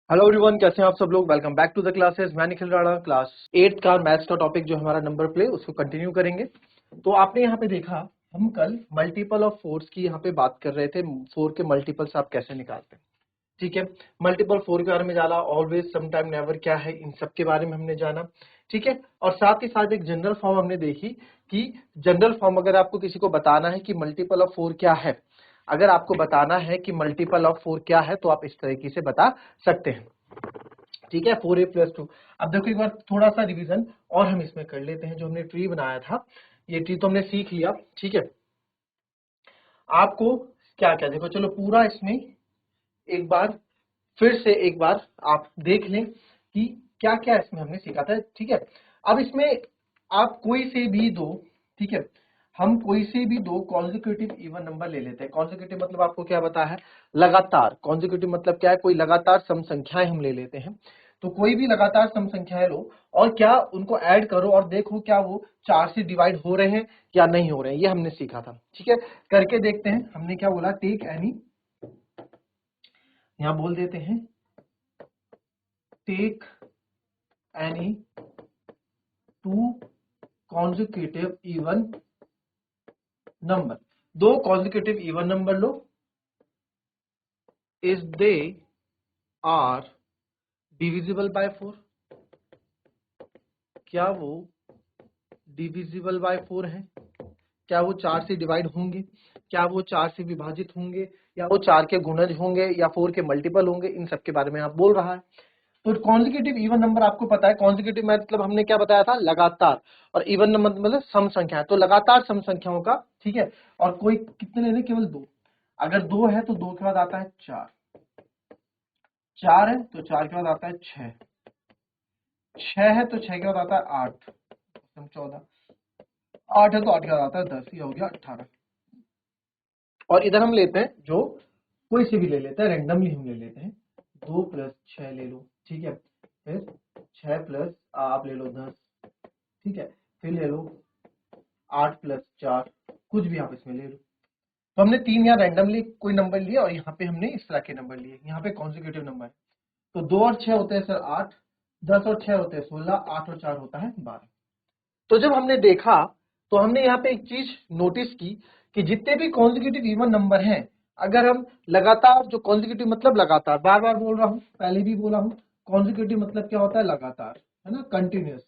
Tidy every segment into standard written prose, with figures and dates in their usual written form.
Hello everyone, कैसे हैं आप सब लोग। Welcome back to the classes. मैं निखिल राणा, क्लास 8 का मैथ्स का टॉपिक जो हमारा नंबर प्ले उसको कंटिन्यू करेंगे। तो आपने यहाँ पे देखा, हम कल मल्टीपल ऑफ फोर्स की यहाँ पे बात कर रहे थे। फोर के मल्टीपल्स आप कैसे निकालते हैं, ठीक है। मल्टीपल फोर के बारे में जाना, ऑलवेज, समटाइम, नेवर क्या है, इन सब के बारे में हमने जाना, ठीक है। और साथ ही साथ एक जनरल फॉर्म हमने देखी कि जनरल फॉर्म अगर आपको किसी को बताना है कि मल्टीपल ऑफ फोर क्या है, अगर आपको बताना है कि मल्टीपल ऑफ फोर क्या है तो आप इस तरीके से बता सकते हैं, ठीक है। 4a+2। अब देखो एक बार थोड़ा सा रिवीजन और हम इसमें कर लेते हैं। जो हमने ट्री बनाया था, ये ट्री तो हमने सीख लिया, ठीक है। आपको क्या क्या, देखो चलो पूरा इसमें एक बार फिर से एक बार आप देख लें कि क्या क्या इसमें हमने सीखा था, ठीक है। अब इसमें आप कोई से भी दो, ठीक है, हम कोई से भी दो कॉन्जिक्यूटिव इवन नंबर ले लेते हैं। कॉन्जिक्यूटिव मतलब आपको क्या पता है, लगातार। कॉन्जिक्यूटिव मतलब क्या है, कोई लगातार सम संख्याएं हम ले लेते हैं। तो कोई भी लगातार सम संख्याएं लो और क्या उनको ऐड करो और देखो क्या वो 4 से डिवाइड हो रहे हैं या नहीं हो रहे हैं, ये हमने सीखा था, ठीक है। करके देखते हैं। हमने क्या बोला, टेक एनी, यहां बोल देते हैं take any two consecutive even number. दो कॉन्जिक्यूटिव इवन नंबर लो, is they are divisible by 4। क्या वो डिविजिबल बाय 4 है, क्या वो 4 से डिवाइड होंगे, क्या वो 4 से विभाजित होंगे, या वो 4 के गुणज होंगे या 4 के मल्टीपल होंगे, इन सब के बारे में आप बोल रहा है। तो कॉन्जिक्यूटिव इवन नंबर आपको पता है, कॉन्जिक्यूटिव मतलब हमने क्या बताया था, लगातार। और इवन नंबर मतलब सम संख्या, तो लगातार सम संख्याओं का, ठीक है। और कोई कितने लेने, केवल दो। अगर दो है तो दो के बाद आता है चार, चार है तो चार के बाद आता है छह, छह है तो छह के बाद आता है आठ, 14, आठ है तो आठ के बाद आता है 10, ये हो गया 18। और इधर हम लेते हैं जो कोई से भी ले लेते हैं, रेंडमली हम ले लेते हैं। 2 + 6 ले लो, ठीक है। फिर 6 प्लस आप ले लो 10, ठीक है। फिर ले लो 8 + 4, कुछ भी आप इसमें ले लो। तो हमने तीन यहाँ रैंडमली कोई नंबर लिए और यहाँ पे हमने इस तरह के नंबर लिए, यहाँ पे कॉन्जिक्यूटिव नंबर। तो 2 और 6 होते हैं सर 8, 10 और 6 होते हैं 16, 8 और 4 होता है 12। तो जब हमने देखा तो हमने यहाँ पे एक चीज नोटिस की कि जितने भी कॉन्जिक्यूटिव इवन नंबर हैं, अगर हम लगातार, जो कॉन्जिक्यूटिव मतलब लगातार, बार बार बोल रहा हूँ, पहले भी बोला हूँ, कॉन्जिक्यूटिव मतलब क्या होता है, लगातार, है ना, कंटिन्यूअस।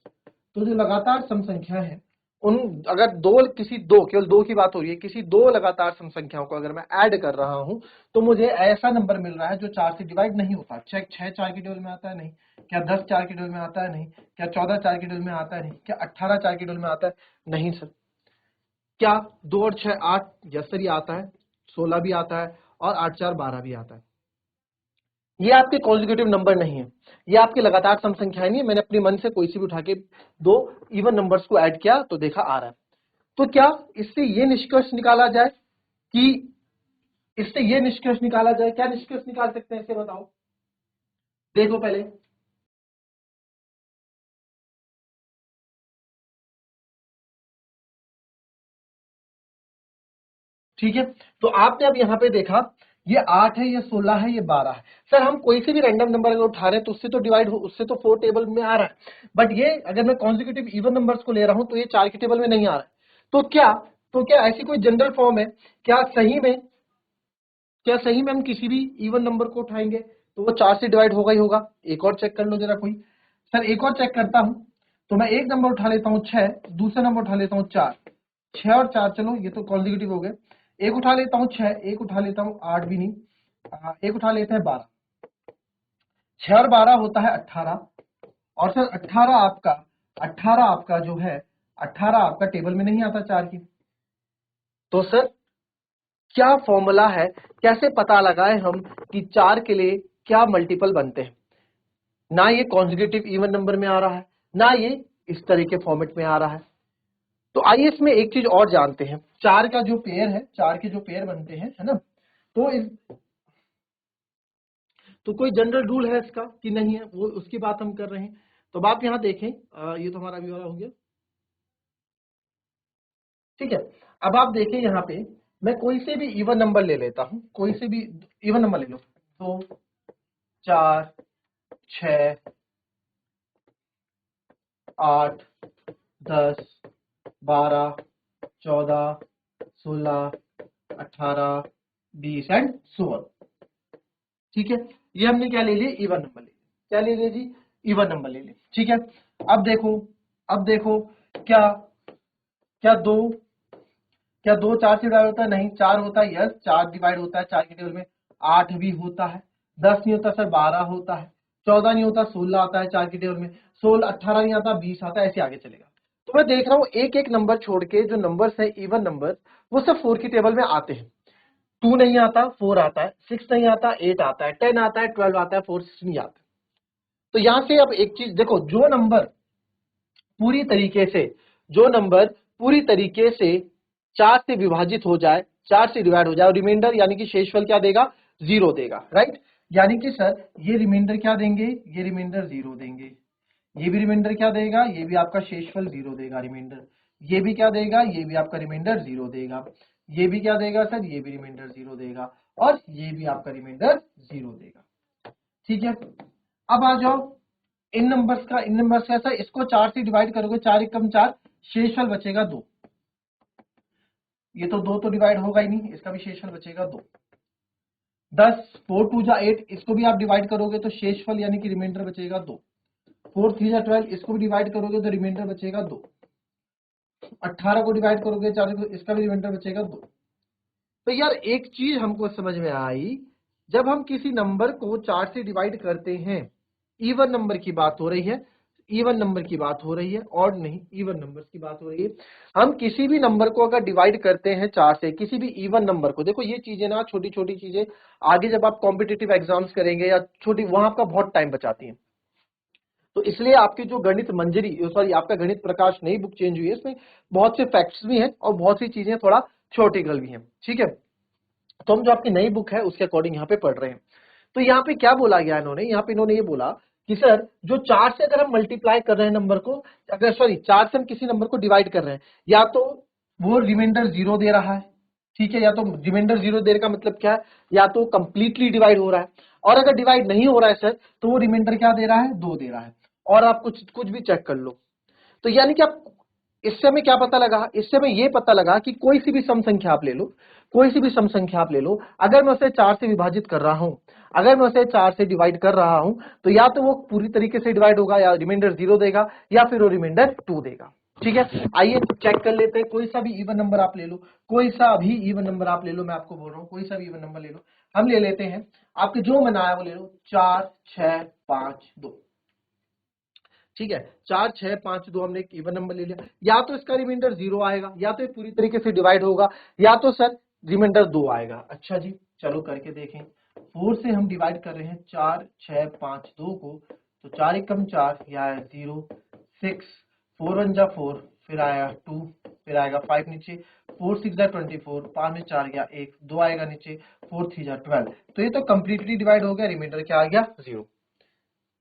तो जो लगातार सम संख्या है, उन अगर दो, किसी दो, केवल दो की बात हो रही है, किसी दो लगातार सम संख्याओं को अगर मैं ऐड कर रहा हूं तो मुझे ऐसा नंबर मिल रहा है जो 4 से डिवाइड नहीं होता। चेक, 6 4 के टेबल में आता है, नहीं। क्या 10 4 के टेबल में आता है, नहीं। क्या 14 4 के टेबल में आता है, नहीं। क्या 18 4 के टेबल में आता है, नहीं सर। क्या 2 और 6 8, यस सर ये आता है। 16 भी आता है और 8 4 12 भी आता है। ये आपके कॉन्जिक्यूटिव नंबर नहीं है, ये आपके लगातार सम संख्याएं नहीं है। मैंने अपने मन से कोई सी भी उठा के दो इवन नंबर्स को ऐड किया तो देखा आ रहा है। तो क्या इससे ये निष्कर्ष निकाला जाए कि, इससे ये निष्कर्ष निकाला जाए, क्या निष्कर्ष निकाल सकते हैं इसे बताओ, देखो पहले। ठीक है, तो आपने अब यहाँ पे देखा, ये 8 है, ये 16 है, ये 12 है। सर हम कोई से भी रैंडम नंबर अगर उठा रहे हैं तो उससे तो डिवाइड हो, उससे तो 4 टेबल में आ रहा है। बट ये अगर मैं कॉन्जिक्यूटिव इवन नंबर्स को ले रहा हूं तो ये 4 के टेबल में नहीं आ रहा है। तो क्या, तो क्या ऐसी कोई जनरल फॉर्म है, क्या सही में, क्या सही में हम किसी भी इवन नंबर को उठाएंगे तो वो 4 से डिवाइड होगा ही होगा। एक और चेक कर लो जरा कोई। सर एक और चेक करता हूं, तो मैं एक नंबर उठा लेता हूं 6, दूसरा नंबर उठा लेता हूं 4, 6 और 4, चलो ये तो कॉन्जिक्यूटिव हो गए। एक उठा लेता हूं 6, एक उठा लेता हूं 8 भी नहीं, एक उठा लेते हैं 12, 6 और 12 होता है 18। और सर 18 आपका जो है, 18 आपका टेबल में नहीं आता 4 की। तो सर क्या फॉर्मूला है, कैसे पता लगाएं हम कि 4 के लिए क्या मल्टीपल बनते हैं। ना ये कॉन्जिक्यूटिव इवन नंबर में आ रहा है, ना ये इस तरह के फॉर्मेट में आ रहा है। तो आइए इसमें एक चीज और जानते हैं, 4 का जो पेयर है, 4 के जो पेयर बनते हैं, है ना, तो तो कोई जनरल रूल है इसका कि नहीं है, वो उसकी बात हम कर रहे हैं। तो अब आप यहां देखें, ये तो हमारा अभी वाला हो गया, ठीक है। अब आप देखें यहाँ पे, मैं कोई से भी इवन नंबर ले लेता हूं, कोई से भी इवन नंबर ले लो, 2 4 6, 8, 10, 12, 14, 16, 18, 20 एंड सो ऑन। ठीक है, ये हमने क्या ले लिया, इवन नंबर ले लिया। क्या ले लिया जी, इवन नंबर ले लिया। ठीक है, अब देखो क्या क्या दो 4 से डिवाइड होता है, नहीं 4 होता है, यस 4 डिवाइड होता है 4 के टेबल में। 8 भी होता है, 10 नहीं होता सर 12 होता है, 14 नहीं होता 16 आता है 4 के टेबल में, 16 18 नहीं आता 20 आता है, ऐसे आगे चलेगा। तो मैं देख रहा हूँ एक एक नंबर छोड़ के जो नंबर्स है इवन नंबर वो सब 4 की टेबल में आते हैं। 2 नहीं आता 4 आता है, 6 नहीं आता 8 आता है, 10 आता है 12 आता है, 4 6 नहीं आता। तो यहां से अब एक चीज देखो, जो नंबर पूरी तरीके से 4 से विभाजित हो जाए, 4 से डिवाइड हो जाए, और रिमाइंडर यानी कि शेषफल क्या देगा, 0 देगा, राइट। यानी कि सर ये रिमाइंडर क्या देंगे, ये रिमाइंडर 0 देंगे, ये भी रिमाइंडर क्या देगा, ये भी आपका शेषफल 0 देगा रिमाइंडर, ये भी क्या देगा, ये भी आपका रिमाइंडर 0 देगा, ये भी क्या देगा सर, ये भी रिमाइंडर 0 देगा, और ये भी आपका रिमाइंडर 0 देगा। ठीक है, अब आ जाओ इन नंबर्स का ऐसा, इसको 4 से डिवाइड करोगे, 4 एकम 4, शेषफल बचेगा 2। ये तो 2 तो डिवाइड होगा ही नहीं, इसका भी शेषफल बचेगा 2। 10 4 2 जा 8, इसको भी आप डिवाइड करोगे तो शेषफल यानी कि रिमाइंडर बचेगा 2। 4 3 जा 12, इसको भी डिवाइड करोगे तो रिमाइंडर बचेगा 2। 18 को डिवाइड करोगे 4 को, इसका भी रिमाइंडर बचेगा 2। तो यार एक चीज हमको समझ में आई, जब हम किसी नंबर को 4 से डिवाइड करते हैं, इवन नंबर की बात हो रही है, इवन नंबर की बात हो रही है, और नहीं इवन नंबर्स की बात हो रही है। हम किसी भी नंबर को अगर डिवाइड करते हैं 4 से, किसी भी इवन नंबर को, देखो ये चीजें ना छोटी छोटी चीजें आगे जब आप कॉम्पिटिटिव एग्जाम्स करेंगे या छोटी, वहां आपका बहुत टाइम बचाती है। तो इसलिए आपकी जो गणित मंजरी, सॉरी आपका गणित प्रकाश नई बुक चेंज हुई है, इसमें बहुत से फैक्ट्स भी हैं और बहुत सी चीजें थोड़ा थ्योरेटिकल भी हैं। ठीक है, तो हम जो आपकी नई बुक है उसके अकॉर्डिंग यहाँ पे पढ़ रहे हैं। तो यहाँ पे क्या बोला गया इन्होंने, यहाँ पे इन्होंने ये बोला कि सर जो 4 से अगर हम मल्टीप्लाई कर रहे हैं नंबर को, अगर सॉरी 4 से हम किसी नंबर को डिवाइड कर रहे हैं, या तो वो रिमाइंडर 0 दे रहा है, ठीक है, या तो रिमाइंडर 0 देने का मतलब क्या है, या तो कंप्लीटली डिवाइड हो रहा है, और अगर डिवाइड नहीं हो रहा है सर तो वो रिमाइंडर क्या दे रहा है, 2 दे रहा है। और आप कुछ भी चेक कर लो। तो यानी कि आप, इससे हमें क्या पता लगा, इससे हमें ये पता लगा कि कोई सी भी सम संख्या आप ले लो, कोई सी भी सम संख्या आप ले लो, अगर मैं उसे 4 से विभाजित कर रहा हूं, अगर मैं उसे 4 से डिवाइड कर रहा हूं, तो या तो वो पूरी तरीके से डिवाइड होगा, या रिमाइंडर 0 देगा, या फिर वो रिमाइंडर 2 देगा। ठीक है, आइए चेक कर लेते हैं। कोई सा भी इवन नंबर आप ले लो, कोई सा भी इवन नंबर आप ले लो, मैं आपको बोल रहा हूं कोई सा भी इवन नंबर ले लो। हम ले लेते हैं, आपके जो मन आया वो ले लो, 4 6 5 2। ठीक है, 4 6 5 2 हमने एक इवन नंबर ले लिया, या तो इसका रिमाइंडर 0 आएगा, या तो ये पूरी तरीके से डिवाइड होगा, या तो सर रिमाइंडर 2 आएगा। अच्छा जी, चलो करके देखें। 4 से हम डिवाइड कर रहे हैं 4 6 5 2 को, तो 4 एकम 4, यह आया 0 6, 4 1 जा 4, फिर आया 2, फिर आएगा 5 नीचे, 4 6 जा 24, 5 में 4 गया 1, 2 आएगा नीचे, 4 3 जा 12। तो ये तो कंप्लीटली डिवाइड हो गया, रिमाइंडर क्या आ गया, 0।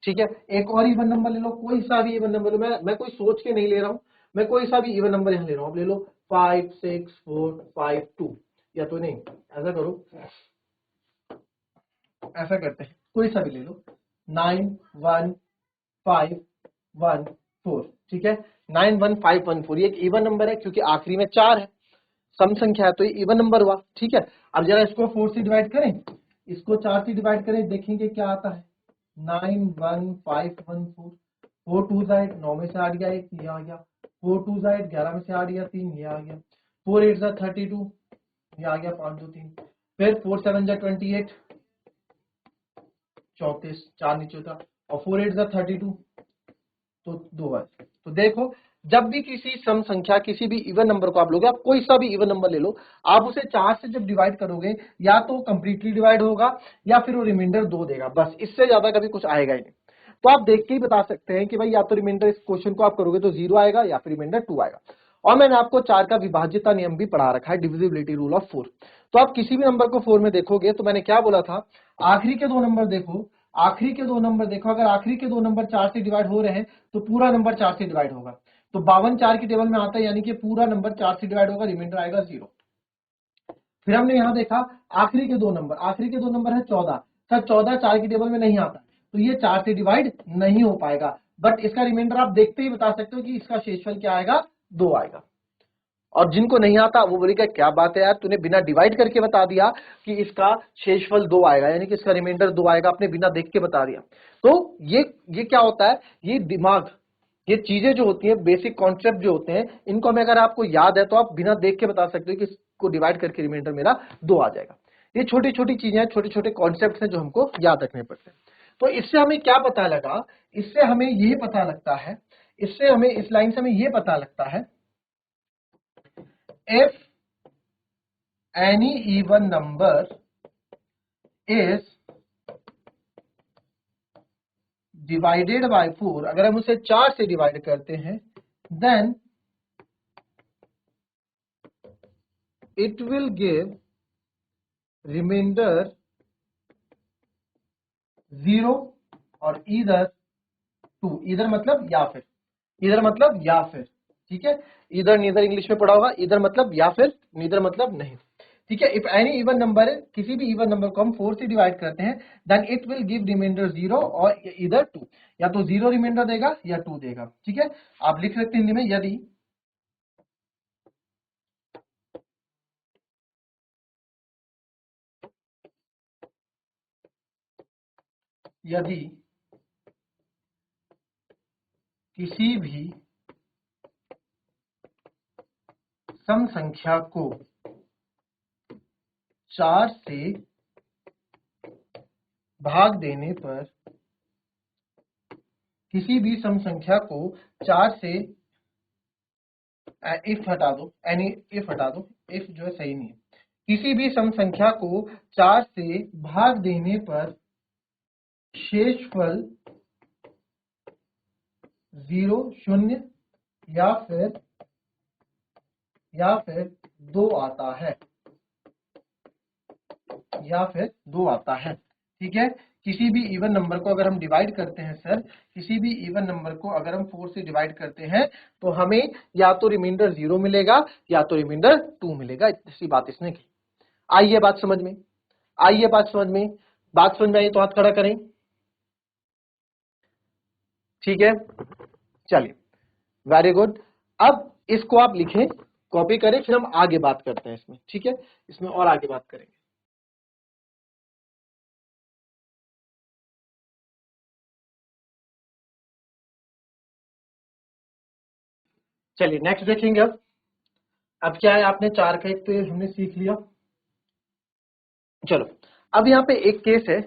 ठीक है, एक और इवन नंबर ले लो, कोई सा भी इवन नंबर लो, मैं कोई सोच के नहीं ले रहा हूं, मैं कोई सा भी इवन नंबर यहां ले रहा हूं। आप ले लो 5 6 4 5 2, या तो नहीं, ऐसा करो, ऐसा करते हैं, कोई सा भी ले लो, 9 1 5 1 4। ठीक है, 9 1 5 1 4, ये एक इवन नंबर है क्योंकि आखिरी में 4 है, सम संख्या है, तो ये इवन नंबर हुआ। ठीक है, अब जरा इसको 4 से डिवाइड करें, इसको 4 से डिवाइड करें, देखेंगे क्या आता है, 9 1 5 1 4, 4 2 जा 8, 9 में से 8 गया 1, ये आ गया, 4 2 जा 8, 11 में से 8 गया 3, ये आ गया, 4 8 जा 32, ये आ गया 5 2 3, फिर 4 7 जा 28 34, 4 नीचे था, और 4 8 जा 32, तो 2 है। तो देखो, जब भी किसी सम संख्या, किसी भी इवन नंबर को आप लोगे, आप कोई सा भी इवन नंबर ले लो, आप उसे 4 से जब डिवाइड करोगे, या तो कंप्लीटली डिवाइड होगा, या फिर वो रिमाइंडर 2 देगा, बस इससे ज्यादा कभी कुछ आएगा ही नहीं। तो आप देख के ही बता सकते हैं कि भाई या तो रिमाइंडर, इस क्वेश्चन को आप करोगे तो 0 आएगा, या फिर रिमाइंडर 2 आएगा। और मैंने आपको 4 का विभाज्यता नियम भी पढ़ा रखा है, डिविजिबिलिटी रूल ऑफ 4। तो आप किसी भी नंबर को 4 में देखोगे, तो मैंने क्या बोला था, आखिरी के दो नंबर देखो, आखिरी के दो नंबर देखो, अगर आखिरी के दो नंबर 4 से डिवाइड हो रहे हैं तो पूरा नंबर 4 से डिवाइड होगा। तो 52 4 की टेबल में आता है, यानी कि पूरा नंबर 4 से डिवाइड होगा, रिमाइंडर आएगा 0। फिर हमने यहां देखा आखिरी के दो नंबर है 14, सर 14 4 की टेबल में नहीं आता, तो ये 4 से डिवाइड नहीं हो पाएगा, बट इसका रिमाइंडर आप देखते ही बता सकते हो कि इसका शेषफल क्या आएगा, 2 आएगा। और जिनको नहीं आता वो बोलेगा क्या बात है यार, तूने बिना डिवाइड करके बता दिया कि इसका शेषफल 2 आएगा, यानी कि इसका रिमाइंडर 2 आएगा, आपने बिना देख के बता दिया। तो ये क्या होता है, ये दिमाग, ये चीजें जो होती हैं, बेसिक कॉन्सेप्ट जो होते हैं, इनको में अगर आपको याद है तो आप बिना देख के बता सकते हो कि इसको डिवाइड करके रिमाइंडर मेरा 2 आ जाएगा। ये छोटी छोटी चीजें हैं, छोटे छोटे कॉन्सेप्ट हैं जो हमको याद रखने पड़ते हैं। तो इससे हमें क्या पता लगा, इससे हमें ये पता लगता है, इससे हमें इस लाइन से हमें ये पता लगता है, if any even number is divided by 4, अगर हम उसे 4 से डिवाइड करते हैं, then it will give remainder 0 और either 2, इधर मतलब या फिर, इधर मतलब या फिर, ठीक है। इधर नीदर इंग्लिश में पढ़ा होगा, इधर मतलब या फिर, नीदर मतलब नहीं, ठीक है। इफ एनी इवन नंबर, किसी भी इवन नंबर को हम 4 से डिवाइड करते हैं, then it will give remainder 0 और इधर 2, या तो 0 रिमाइंडर देगा या 2 देगा, ठीक है। आप लिख सकते हैं हिंदी में, यदि किसी भी सम संख्या को 4 से भाग देने पर, किसी भी सम संख्या को 4 से, इफ हटा दो, एनी इफ हटा दो, इफ जो है सही नहीं है, किसी भी सम संख्या को 4 से भाग देने पर शेषफल 0 0 या फिर 2 आता है, या फिर 2 आता है, ठीक है। किसी भी इवन नंबर को अगर हम डिवाइड करते हैं सर, किसी भी इवन नंबर को अगर हम 4 से डिवाइड करते हैं तो हमें या तो रिमाइंडर 0 मिलेगा या तो रिमाइंडर 2 मिलेगा, इसी बात इसने की। आइए बात समझ में, आइए बात समझ में, बात समझ में आई तो हाथ खड़ा करें, ठीक है। चलिए, वेरी गुड। अब इसको आप लिखें, कॉपी करें, फिर हम आगे बात करते हैं इसमें, ठीक है, इसमें और आगे बात करेंगे। चलिए नेक्स्ट देखेंगे। अब क्या है, आपने 4 का एक तो हमने सीख लिया। चलो अब यहाँ पे एक केस है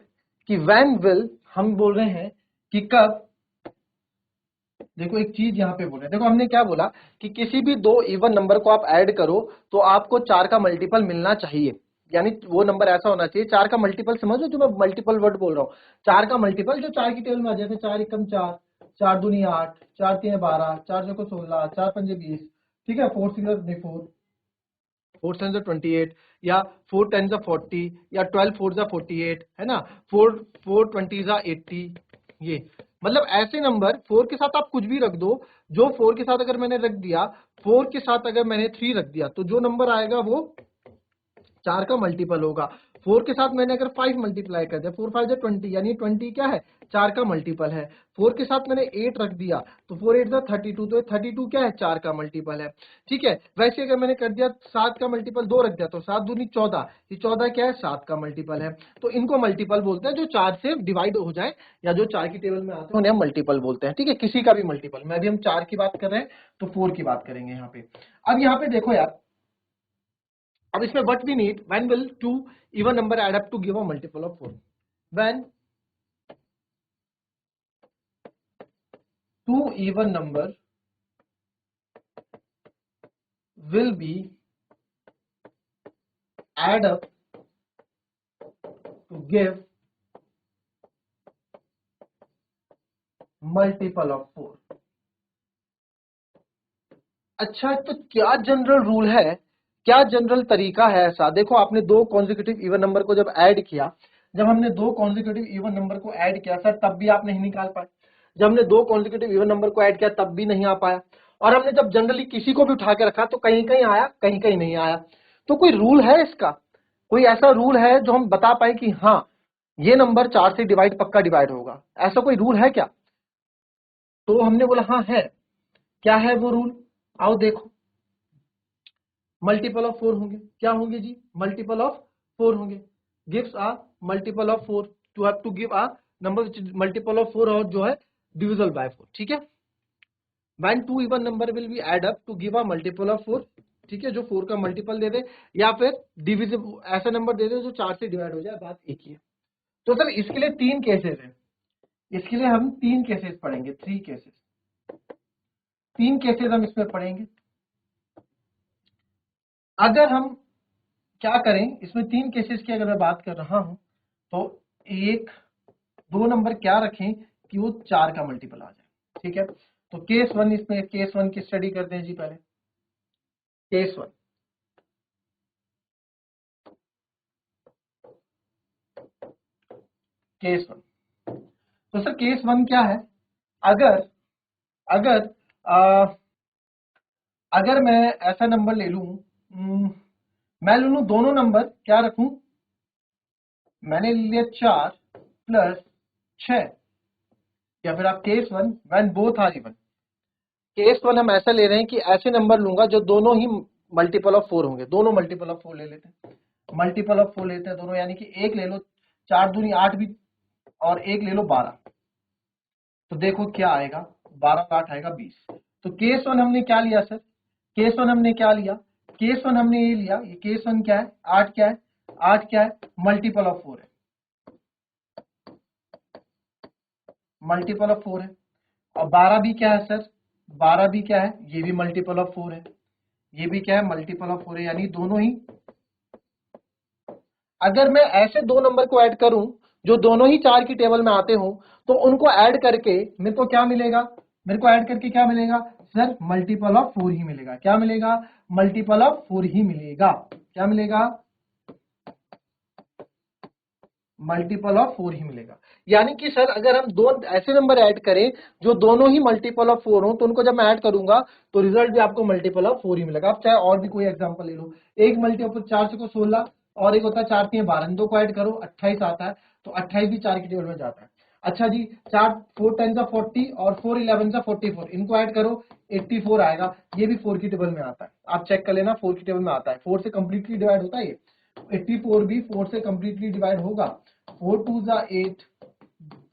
कि व्हेन विल, हम बोल रहे हैं कि कब, देखो एक चीज यहाँ पे बोल रहे हैं, देखो हमने क्या बोला कि किसी भी 2 इवन नंबर को आप ऐड करो तो आपको 4 का मल्टीपल मिलना चाहिए, यानी वो नंबर ऐसा होना चाहिए, 4 का मल्टीपल, समझ लो जो मैं मल्टीपल वर्ड बोल रहा हूँ, 4 का मल्टीपल जो 4 की टेबल में आ जाए, 4 एकम 4, 4 दूनी 8, 4 तीन 12, 4 चौको 16, 4 पंजे 20, ठीक है, 4 सिक्स 4, 4 7 28, या 4 10 40, या 12 4 48, है ना, 4 4 20 80, ये मतलब ऐसे नंबर 4 के साथ आप कुछ भी रख दो, जो 4 के साथ अगर मैंने रख दिया, 4 के साथ अगर मैंने 3 रख दिया, तो जो नंबर आएगा वो 4 का मल्टीपल होगा। 4 के साथ मैंने अगर 5 मल्टीप्लाई कर दिया, 4 5 20, यानी 20 क्या है, 4 का मल्टीपल है। 4 के साथ मैंने 8 रख दिया तो 4 8 32, तो 32 क्या है, 4 का मल्टीपल है, ठीक है। वैसे अगर मैंने कर दिया 7 का मल्टीपल 2 रख दिया तो 7 दूनी 14, ये 14 क्या है, 7 का मल्टीपल है। तो इनको मल्टीपल बोलते हैं जो 4 से डिवाइड हो जाए, या जो 4 की टेबल में आते हैं उन्हें हम मल्टीपल बोलते हैं, ठीक है, किसी का भी मल्टीपल। मैं भी हम 4 की बात कर रहे हैं तो 4 की बात करेंगे यहाँ पे। अब यहाँ पे देखो यार, अब इसमें what we need, when will two even number add up to give a multiple of 4, when two even number will be add up to give multiple of 4। अच्छा, तो क्या जनरल रूल है, क्या जनरल तरीका है ऐसा, देखो आपने 2 कॉन्जिक्यूटिव इवन नंबर को जब ऐड किया, जब हमने 2 कॉन्जिक्यूटिव इवन नंबर को ऐड किया सर, तब भी आप नहीं निकाल पाए, जब हमने 2 कॉन्जिक्यूटिव इवन नंबर को ऐड किया तब भी नहीं आ पाया, और हमने जब जनरली किसी को भी उठा के रखा तो कहीं कहीं आया, कहीं कहीं नहीं आया। तो कोई रूल है इसका, कोई ऐसा रूल है जो हम बता पाए कि हाँ ये नंबर 4 से डिवाइड पक्का डिवाइड होगा। ऐसा कोई रूल है क्या? तो हमने बोला हाँ है। क्या है वो रूल? आओ देखो। मल्टीपल ऑफ 4 होंगे। क्या होंगे जी? मल्टीपल ऑफ 4 होंगे। Gives a multiple of 4, two have to give a number which is multiple of 4 और जो है डिविजिबल बाय 4। ठीक है। when two even number will be add up to give a multiple of 4, ठीक है, जो 4 का मल्टीपल दे दे या फिर डिविजिबल ऐसा नंबर दे दे जो 4 से डिवाइड हो जाए, बात एक ही है। तो सर इसके लिए 3 केसेस हैं। इसके लिए हम 3 केसेस पढ़ेंगे, 3 केसेस, 3 केसेस हम इसमें पढ़ेंगे। अगर हम क्या करें इसमें 3 केसेस की अगर मैं बात कर रहा हूं तो 1 2 नंबर क्या रखें कि वो 4 का मल्टीपल आ जाए। ठीक है। तो केस 1, इसमें केस 1 की स्टडी करते हैं जी। पहले केस 1, केस 1। तो सर केस 1 क्या है? अगर अगर आ, अगर मैं ऐसा नंबर ले लूं, मैं ले लूं दोनों नंबर क्या रखूं? मैंने लिया 4 प्लस 6, या फिर आप case 1 when both are even. Case 1 हम ऐसा ले रहे हैं कि ऐसे नंबर लूंगा जो दोनों ही मल्टीपल ऑफ 4 होंगे। दोनों मल्टीपल ऑफ 4 ले लेते हैं, मल्टीपल ऑफ 4 लेते हैं दोनों, यानी कि एक ले लो 4 दूनी 8 भी, और एक ले लो 12। तो देखो क्या आएगा, 12 का 8 आएगा 20। तो केस 1 हमने क्या लिया सर? केस 1 हमने क्या लिया? केस 1 हमने ये लिया, ये केस 1 क्या है? 8 क्या है? 8 क्या है? मल्टीपल ऑफ 4 है, मल्टीपल ऑफ 4 है। और 12 भी क्या है सर? 12 भी क्या है? ये भी मल्टीपल ऑफ 4 है, ये भी क्या है? मल्टीपल ऑफ 4 है, यानी दोनों ही। अगर मैं ऐसे दो नंबर को ऐड करूं जो दोनों ही 4 की टेबल में आते हो, तो उनको ऐड करके मेरे को क्या मिलेगा? मेरे को ऐड करके क्या मिलेगा सर? मल्टीपल ऑफ 4 ही मिलेगा। क्या मिलेगा? मल्टीपल ऑफ 4 ही मिलेगा। क्या मिलेगा? मल्टीपल ऑफ 4 ही मिलेगा। यानी कि सर अगर हम दो ऐसे नंबर ऐड करें जो दोनों ही मल्टीपल ऑफ 4 हो, तो उनको जब मैं ऐड करूंगा तो रिजल्ट भी आपको मल्टीपल ऑफ 4 ही मिलेगा। आप चाहे और भी कोई एग्जांपल ले लो, एक मल्टीपल 4 से को 16 और एक होता है 4 3 12, दो को ऐड करो 28 आता है, तो 28 भी 4 की टेबल में जाता है। अच्छा जी, 4 4 10 का 40 और 4 11 का 44, इनको ऐड करो 84 आएगा, ये भी 4 की टेबल में आता है। आप चेक कर लेना, 4 की टेबल में आता है, 4 से कंप्लीटली डिवाइड होता है ये, 84 भी 4 से कंप्लीटली डिवाइड होगा। 4 2 जा 8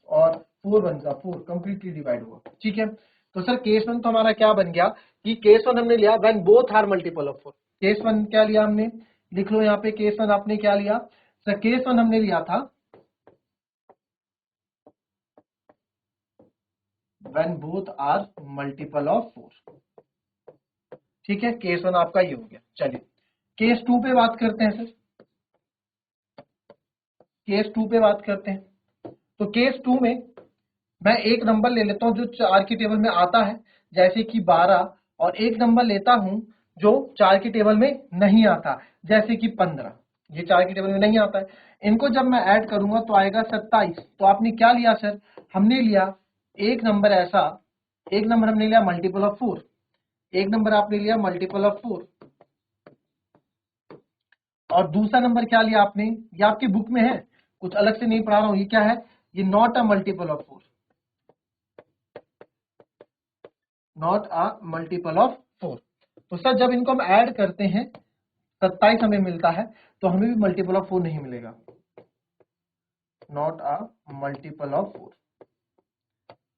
और 4 1 जा 4, कंप्लीटली डिवाइड होगा। ठीक है। तो सर केस 1 तो हमारा क्या बन गया कि केस 1 हमने लिया when both are multiple of 4। Case 1 क्या लिया हमने? लिख लो यहाँ पे, केस 1 आपने क्या लिया सर? केस 1 हमने लिया था when both are multiple of 4। ठीक है, केस 1 आपका ये हो गया। चलिए केस 2 पे बात करते हैं सर। केस 2 पे बात करते हैं। तो केस 2 में मैं एक नंबर ले लेता हूं जो 4 की टेबल में आता है, जैसे कि 12, और एक नंबर लेता हूं जो 4 की टेबल में नहीं आता, जैसे कि 15। ये 4 की टेबल में नहीं आता है, इनको जब मैं ऐड करूंगा तो आएगा 27। तो आपने क्या लिया सर? हमने लिया एक नंबर ऐसा, एक नंबर हमने लिया मल्टीपल ऑफ 4, एक नंबर आपने लिया मल्टीपल ऑफ 4, और दूसरा नंबर क्या लिया आपने? ये आपकी बुक में है, कुछ अलग से नहीं पढ़ा रहा हूं। ये क्या है? ये not a multiple of 4, not a multiple of 4। तो सर जब इनको हम ऐड करते हैं 27 हमें मिलता है, तो हमें भी मल्टीपल ऑफ 4 नहीं मिलेगा, नॉट अ मल्टीपल ऑफ 4।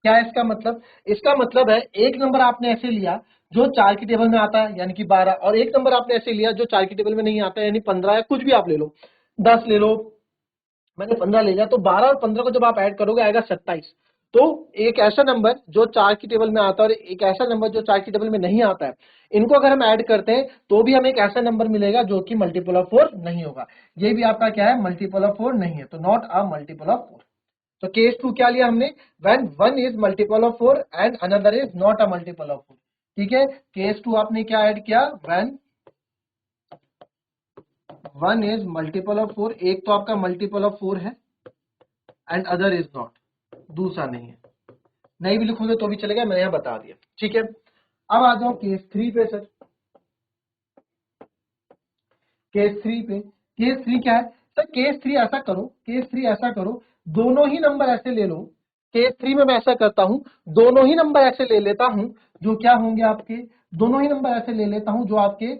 क्या है इसका मतलब? इसका मतलब है एक नंबर आपने ऐसे लिया जो 4 की टेबल में आता है, यानी कि 12, और एक नंबर आपने ऐसे लिया जो 4 की टेबल में नहीं आता है, यानी 15, या कुछ भी आप ले लो, 10 ले लो, मैंने 15 ले लिया। तो 12 और 15 को जब आप ऐड करोगे आएगा 27। तो एक ऐसा नंबर जो 4 की टेबल में आता है और एक ऐसा नंबर जो 4 की टेबल में नहीं आता है, इनको अगर हम ऐड करते हैं तो भी हमें एक ऐसा नंबर मिलेगा जो कि मल्टीपल ऑफ 4 नहीं होगा। ये भी आपका क्या है? मल्टीपल ऑफ 4 नहीं है, तो नॉट अ मल्टीपल ऑफ 4। तो केस 2 क्या लिया हमने? When one is multiple of 4 and another is not a multiple of 4। ठीक है। केस 2 आपने क्या ऐड किया? When one is multiple of 4, एक तो आपका मल्टीपल ऑफ 4 है एंड अदर इज नॉट, दूसरा नहीं है। नहीं भी लिखोगे तो भी चलेगा, मैंने यहां बता दिया। ठीक है। अब आ जाओ केस 3 पे सर। केस 3 पे, केस 3 क्या है सर केस 3 ऐसा करो, केस 3 ऐसा करो, दोनों ही नंबर ऐसे ले लो। केस 3 में मैं ऐसा करता हूं, दोनों ही नंबर ऐसे ले लेता हूं जो क्या होंगे आपके, दोनों ही नंबर ऐसे ले लेता हूं जो आपके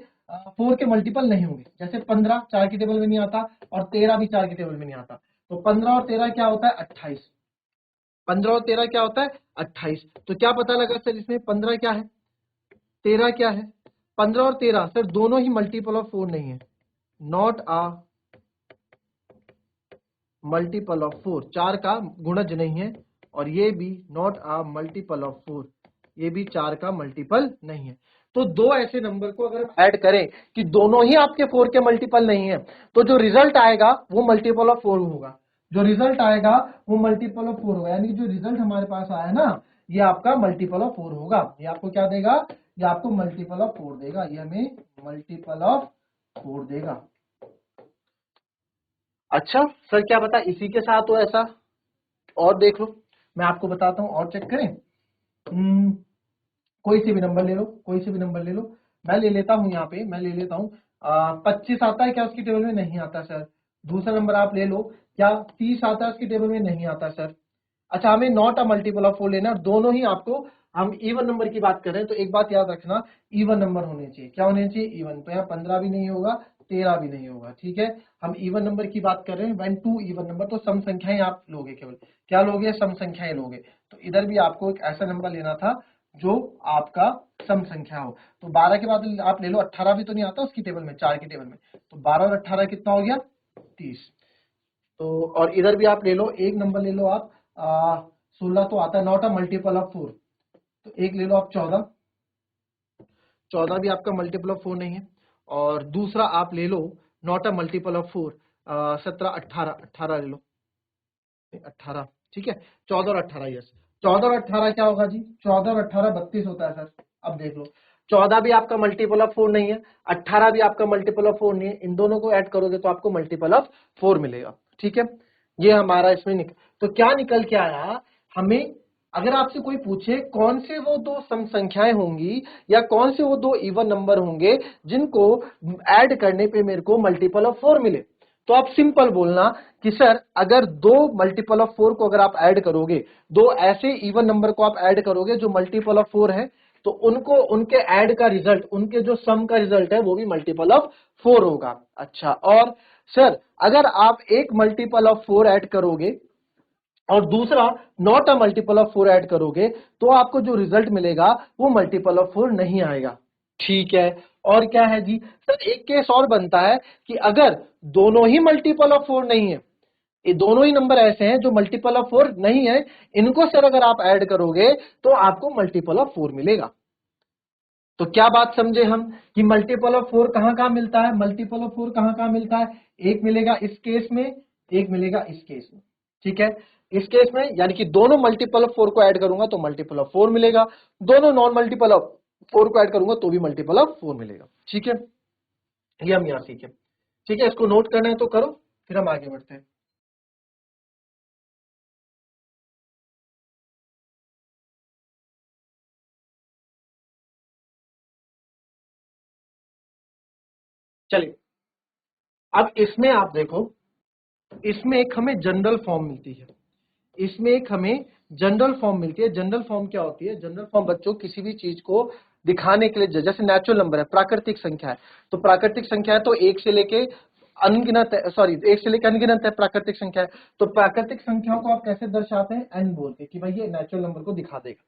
4 के मल्टीपल नहीं होंगे। जैसे 15 4 की टेबल में नहीं आता और 13 भी 4 की टेबल में नहीं आता, तो 15 और 13 क्या होता है 28। 15 और 13 क्या होता है 28। तो क्या पता लगा सर इसमें 15 क्या है 13 क्या है। 15 और 13 सर दोनों ही मल्टीपल ऑफ 4 नहीं है, नॉट अ मल्टीपल ऑफ 4, 4 का गुणज नहीं है, और ये भी नॉट अ मल्टीपल ऑफ 4, ये भी 4 का मल्टीपल नहीं है। तो दो ऐसे नंबर को अगर हम ऐड करें कि दोनों ही आपके 4 के मल्टीपल नहीं है, तो जो रिजल्ट आएगा वो मल्टीपल ऑफ 4 होगा, जो रिजल्ट आएगा वो मल्टीपल ऑफ 4 होगा। यानी जो रिजल्ट हमारे पास आया ना, ये आपका मल्टीपल ऑफ 4 होगा। ये आपको क्या देगा, ये आपको मल्टीपल ऑफ 4 देगा, ये हमें मल्टीपल ऑफ 4 देगा। अच्छा सर क्या पता इसी के साथ हो ऐसा, और देख लो, मैं आपको बताता हूं और चेक करें। कोई से भी नंबर ले लो, कोई से भी नंबर ले लो। मैं ले लेता हूं, यहाँ पे मैं ले लेता हूं 25 आता है क्या उसकी टेबल में, नहीं आता सर। दूसरा नंबर आप ले लो, क्या 30 आता है उसकी टेबल में, नहीं आता सर। अच्छा हमें नॉट अ मल्टीपल ऑफ 4 लेना है, और दोनों ही आपको, हम इवन नंबर की बात कर रहे हैं, तो एक बात याद रखना, इवन नंबर होने चाहिए। क्या होने चाहिए, इवन। तो यहाँ 15 भी नहीं होगा, 13 भी नहीं होगा, ठीक है। हम इवन नंबर की बात कर रहे हैं, व्हेन टू इवन नंबर, तो सम संख्याएं आप लोगे, केवल क्या लोगे, सम संख्याएं लोगे। तो इधर भी आपको एक ऐसा नंबर लेना था जो आपका सम संख्या हो। तो 12 के बाद आप ले लो, 18 भी तो नहीं आता उसकी टेबल में, 4 की टेबल में, तो 12 और 18 कितना हो गया 30। तो और इधर भी आप ले लो, एक नंबर ले लो आप 16 तो आता है, नॉट अ मल्टीपल ऑफ 4, तो एक ले लो आप 14, 14 भी आपका मल्टीपल ऑफ 4 नहीं है। और दूसरा आप ले लो नॉट अ मल्टीपल ऑफ 4, 17 18, 18 ले लो, 18, ठीक है। 14 और 18, यस, 14 और 18 क्या होगा जी, 14 और 18 32 होता है सर। अब देख लो, 14 भी आपका मल्टीपल ऑफ 4 नहीं है, 18 भी आपका मल्टीपल ऑफ 4 नहीं है, इन दोनों को ऐड करोगे तो आपको मल्टीपल ऑफ 4 मिलेगा, ठीक है। ये हमारा इसमें तो क्या निकल के आया हमें, अगर आपसे कोई पूछे कौन से वो दो सम संख्याएं होंगी या कौन से वो दो इवन नंबर होंगे जिनको ऐड करने पे मेरे को मल्टीपल ऑफ 4 मिले, तो आप सिंपल बोलना कि सर अगर दो मल्टीपल ऑफ 4 को अगर आप ऐड करोगे, दो ऐसे इवन नंबर को आप ऐड करोगे जो मल्टीपल ऑफ 4 है, तो उनको उनके ऐड का रिजल्ट, उनके जो सम का रिजल्ट है वो भी मल्टीपल ऑफ 4 होगा। अच्छा, और सर अगर आप एक मल्टीपल ऑफ 4 ऐड करोगे और दूसरा not a multiple of 4 add करोगे, तो आपको जो रिजल्ट मिलेगा वो मल्टीपल ऑफ 4 नहीं आएगा, ठीक है। और क्या है जी, सर एक केस और बनता है कि अगर दोनों ही मल्टीपल ऑफ 4 नहीं है, ये दोनों ही नंबर ऐसे हैं जो मल्टीपल ऑफ 4 नहीं है, इनको सर अगर आप ऐड करोगे तो आपको मल्टीपल ऑफ 4 मिलेगा। तो क्या बात समझे हम कि मल्टीपल ऑफ 4 कहां कहां मिलता है, मल्टीपल ऑफ 4 कहां कहां मिलता है, एक मिलेगा इस केस में, एक मिलेगा इस केस में, ठीक है। इस केस में यानी कि दोनों मल्टीपल ऑफ 4 को ऐड करूंगा तो मल्टीपल ऑफ 4 मिलेगा, दोनों नॉन मल्टीपल ऑफ 4 को ऐड करूंगा तो भी मल्टीपल ऑफ 4 मिलेगा, ठीक है। ये हम यहां सीखे, ठीक है। इसको नोट करना है तो करो, फिर हम आगे बढ़ते हैं। चलिए, अब इसमें आप देखो, इसमें एक हमें जनरल फॉर्म मिलती है, इसमें एक हमें जनरल फॉर्म मिलती है। जनरल फॉर्म क्या होती है, जनरल फॉर्म बच्चों किसी भी चीज को दिखाने के लिए, जैसे नेचुरल नंबर है, प्राकृतिक संख्या है, तो प्राकृतिक संख्या है तो एक से लेके अनगिनत है, सॉरी एक से लेकर अनगिनत है प्राकृतिक संख्या है, तो प्राकृतिक संख्याओं को आप कैसे दर्शाते हैं, एन बोल के, कि भाई ये नेचुरल नंबर को दिखा देगा।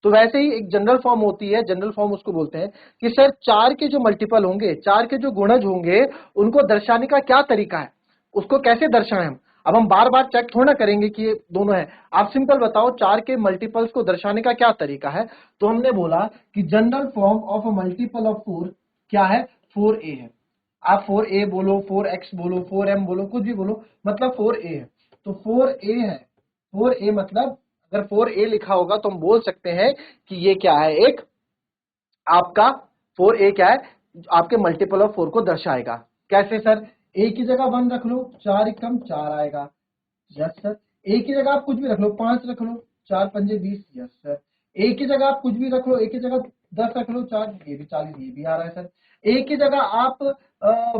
तो वैसे ही एक जनरल फॉर्म होती है, जनरल फॉर्म उसको बोलते हैं कि सर 4 के जो मल्टीपल होंगे, 4 के जो गुणज होंगे, उनको दर्शाने का क्या तरीका है, उसको कैसे दर्शाएं हम। अब हम बार बार चेक थोड़ा करेंगे कि ये दोनों है, आप सिंपल बताओ 4 के मल्टीपल्स को दर्शाने का क्या तरीका है। तो हमने बोला कि general form of a multiple of 4 क्या है, 4a है। आप 4a बोलो, 4x बोलो, 4m बोलो, कुछ भी बोलो, मतलब 4a है। तो 4a है, 4a मतलब अगर 4a लिखा होगा तो हम बोल सकते हैं कि ये क्या है, एक आपका 4a क्या है, आपके मल्टीपल ऑफ 4 को दर्शाएगा। कैसे सर, a की जगह 1 रख लो, 4 एकम 4 आएगा, यस सर। a की जगह आप कुछ भी रख लो, 5 रख लो, 4 पंजे 20, यस सर। a की जगह आप कुछ भी रख लो, a की जगह 10 रख लो, 4 ये भी 40, ये भी आ रहा है सर। a की जगह आप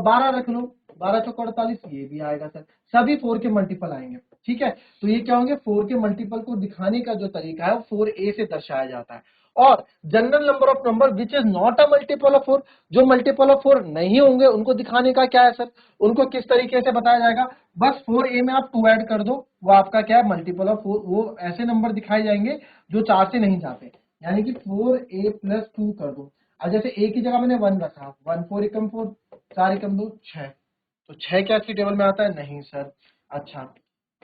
12 रख लो, 12 चौका 48, ये भी आएगा सर, सभी 4 के मल्टीपल आएंगे। ठीक है, तो ये क्या होंगे, 4 के मल्टीपल को दिखाने का जो तरीका है वो 4a से दर्शाया जाता है। और general number of number which is not a multiple of 4, जो मल्टीपल ऑफ 4 नहीं होंगे उनको दिखाने का क्या है सर, उनको किस तरीके से बताया जाएगा, बस 4a में आप 2 ऐड कर दो, वो आपका क्या है, मल्टीपल ऑफ 4, वो ऐसे नंबर दिखाए जाएंगे जो 4 से नहीं जाते, यानी कि 4a प्लस 2 कर दो। अब जैसे a की जगह मैंने 1 रखा, 1 4 एकम 4, 4 एकम 2 6, तो 6 क्या इसकी टेबल में आता है, नहीं सर। अच्छा,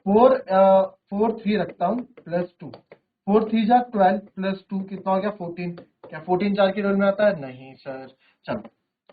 4 3 रखता हूँ प्लस 2, 4 3 जा 12 प्लस 2 कितना हो गया 14, क्या 14 4 की टेबल में आता है, नहीं सर। चलो,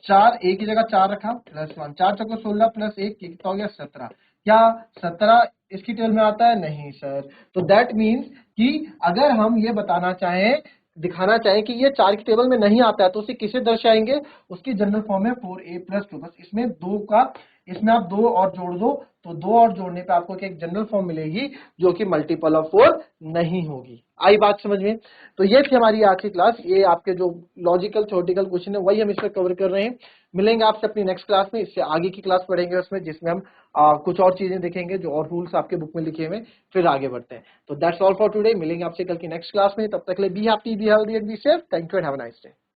4 a की जगह 4 रखा प्लस 1, 4 चौको 16 प्लस 1 कितना हो गया 17, क्या 17 इसकी टेबल में आता है, नहीं सर। तो दैट मीन्स कि अगर हम ये बताना चाहें, दिखाना चाहें कि ये 4 की टेबल में नहीं आता है, तो उसे किसे दर्शाएंगे, उसकी जनरल फॉर्म है 4a प्लस 2, बस इसमें 2 का, इसमें आप 2 और जोड़ दो, तो 2 और जोड़ने पे आपको एक जनरल फॉर्म मिलेगी जो कि मल्टीपल ऑफ 4 नहीं होगी। आई बात समझ में? तो ये थी हमारी आज की क्लास, ये आपके जो लॉजिकल थ्योरेटिकल क्वेश्चन है वही हम इसमें कवर कर रहे हैं। मिलेंगे आपसे अपनी नेक्स्ट क्लास में, इससे आगे की क्लास पढ़ेंगे उसमें, जिसमें हम कुछ और चीजें देखेंगे जो और रूल्स आपके बुक में लिखे हुए, फिर आगे बढ़ते हैं। तो दैट्स ऑल फॉर टुडे, मिलेंगे आपसे कल की नेक्स्ट क्लास में, तब तक के लिए be happy, be healthy and be safe. Thank you and have a nice day.